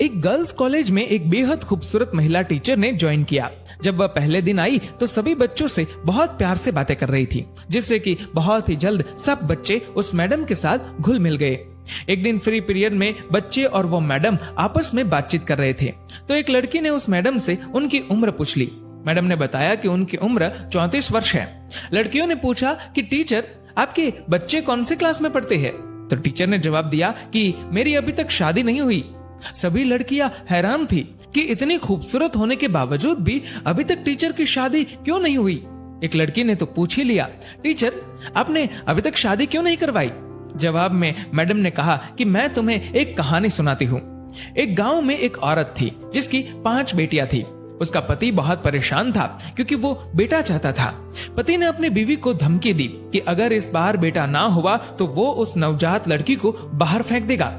एक girls college में एक बेहद खूबसूरत महिला टीचर ने ज्वाइन किया। जब वह पहले दिन आई तो सभी बच्चों से बहुत प्यार से बातें कर रही थी, जिससे कि बहुत ही जल्द सब बच्चे उस मैडम के साथ घुल मिल गए। एक दिन फ्री पीरियड में बच्चे और वो मैडम आपस में बातचीत कर रहे थे, तो एक लड़की ने उस मैडम से उनकी उम्र पूछ ली। मैडम ने बताया कि उनकी उम्र 34 वर्ष है। लड़कियों ने पूछा कि टीचर, आपके बच्चे कौन सी क्लास में पढ़ते हैं? तो टीचर ने जवाब दिया कि मेरी अभी तक शादी नहीं हुई। सभी लड़कियां हैरान थी कि इतनी खूबसूरत होने के बावजूद भी अभी तक टीचर की शादी क्यों नहीं हुई। एक लड़की ने तो पूछ ही लिया, टीचर आपने अभी तक शादी क्यों नहीं करवाई? जवाब में मैडम ने कहा कि मैं तुम्हें एक कहानी सुनाती हूँ। एक गांव में एक औरत थी जिसकी 5 बेटियां थी। उसका पति बहुत परेशान था क्योंकि वो बेटा चाहता था। पति ने अपनी बीवी को धमकी दी कि अगर इस बार बेटा ना हुआ तो वो उस नवजात लड़की को बाहर फेंक देगा।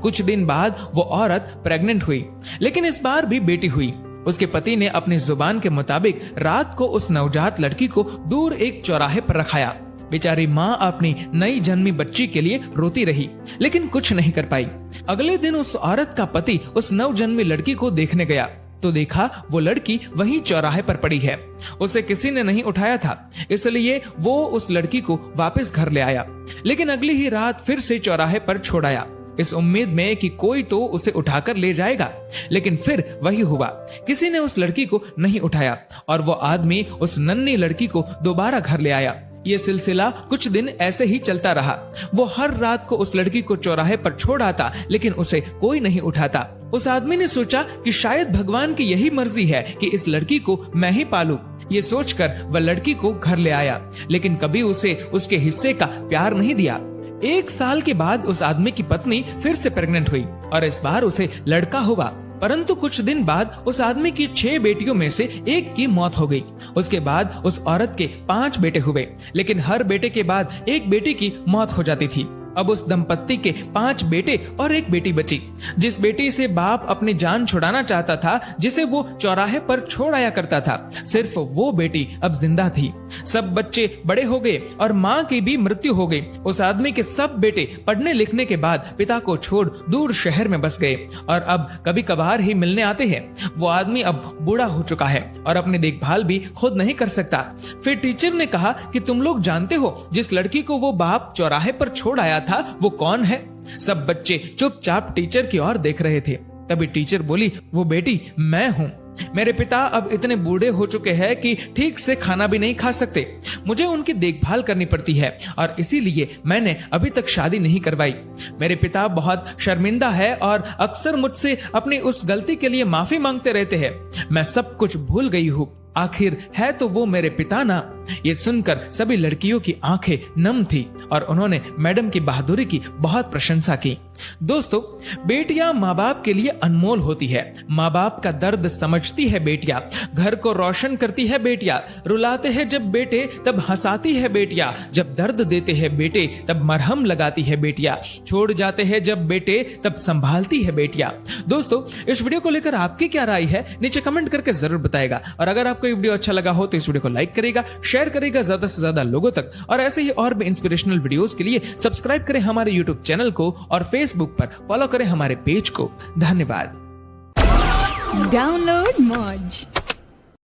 कुछ दिन बाद वो औरत प्रेग्नेंट हुई, लेकिन इस बार भी बेटी हुई। उसके पति ने अपनी जुबान के मुताबिक रात को उस नवजात लड़की को दूर एक चौराहे पर रखाया। बेचारी माँ अपनी नई जन्मी बच्ची के लिए रोती रही, लेकिन कुछ नहीं कर पाई। अगले दिन उस औरत का पति उस नवजन्मी लड़की को देखने गया तो देखा वो लड़की वहीं चौराहे पर पड़ी है। उसे किसी ने नहीं उठाया था, इसलिए वो उस लड़की को वापस घर ले आया, लेकिन अगली ही रात फिर से चौराहे पर छोड़ आया, इस उम्मीद में कि कोई तो उसे उठाकर ले जाएगा। लेकिन फिर वही हुआ, किसी ने उस लड़की को नहीं उठाया और वो आदमी उस नन्ही लड़की को दोबारा घर ले आया। ये सिलसिला कुछ दिन ऐसे ही चलता रहा। वो हर रात को उस लड़की को चौराहे पर छोड़ आता, लेकिन उसे कोई नहीं उठाता। उस आदमी ने सोचा कि शायद भगवान की यही मर्जी है कि इस लड़की को मैं ही पालूं। ये सोचकर वह लड़की को घर ले आया, लेकिन कभी उसे उसके हिस्से का प्यार नहीं दिया। 1 साल के बाद उस आदमी की पत्नी फिर से प्रेग्नेंट हुई और इस बार उसे लड़का हुआ। परंतु कुछ दिन बाद उस आदमी की 6 बेटियों में से एक की मौत हो गई। उसके बाद उस औरत के 5 बेटे हुए, लेकिन हर बेटे के बाद एक बेटी की मौत हो जाती थी। अब उस दंपत्ति के 5 बेटे और एक बेटी बची। जिस बेटी से बाप अपनी जान छुड़ाना चाहता था, जिसे वो चौराहे पर छोड़ आया करता था, सिर्फ वो बेटी अब जिंदा थी। सब बच्चे बड़े हो गए और माँ की भी मृत्यु हो गई। उस आदमी के सब बेटे पढ़ने लिखने के बाद पिता को छोड़ दूर शहर में बस गए और अब कभी कभार ही मिलने आते हैं। वो आदमी अब बूढ़ा हो चुका है और अपनी देखभाल भी खुद नहीं कर सकता। फिर टीचर ने कहा कि तुम लोग जानते हो जिस लड़की को वो बाप चौराहे पर छोड़ आया था वो कौन है? सब बच्चे चुपचाप टीचर की ओर देख रहे थे। तभी टीचर बोली, वो बेटी मैं हूँ। मेरे पिता अब इतने बूढ़े हो चुके हैं कि ठीक से खाना भी नहीं खा सकते। मुझे उनकी देखभाल करनी पड़ती है और इसीलिए मैंने अभी तक शादी नहीं करवाई। मेरे पिता बहुत शर्मिंदा है और अक्सर मुझसे अपनी उस गलती के लिए माफी मांगते रहते हैं। मैं सब कुछ भूल गई हूँ। आखिर है तो वो मेरे पिता ना। ये सुनकर सभी लड़कियों की आंखें नम थी और उन्होंने मैडम की बहादुरी की बहुत प्रशंसा की। दोस्तों, बेटियां माँ बाप के लिए अनमोल होती है। माँ बाप का दर्द समझती है बेटियां, घर को रोशन करती है बेटियां। रुलाते हैं जब बेटे तब हंसाती है बेटियां, जब दर्द देते हैं बेटे तब मरहम लगाती है बेटियां, छोड़ जाते हैं जब बेटे तब संभालती है बेटियां। दोस्तों, इस वीडियो को लेकर आपकी क्या राय है नीचे कमेंट करके जरूर बताएगा। और अगर आपको ये वीडियो अच्छा लगा हो तो इस वीडियो को लाइक करेगा, शेयर करेगा ज्यादा से ज्यादा लोगों तक, और ऐसे ही और भी इंस्पिरेशनल वीडियोस के लिए सब्सक्राइब करें हमारे यूट्यूब चैनल को और फेसबुक पर फॉलो करें हमारे पेज को। धन्यवाद। डाउनलोड मौज।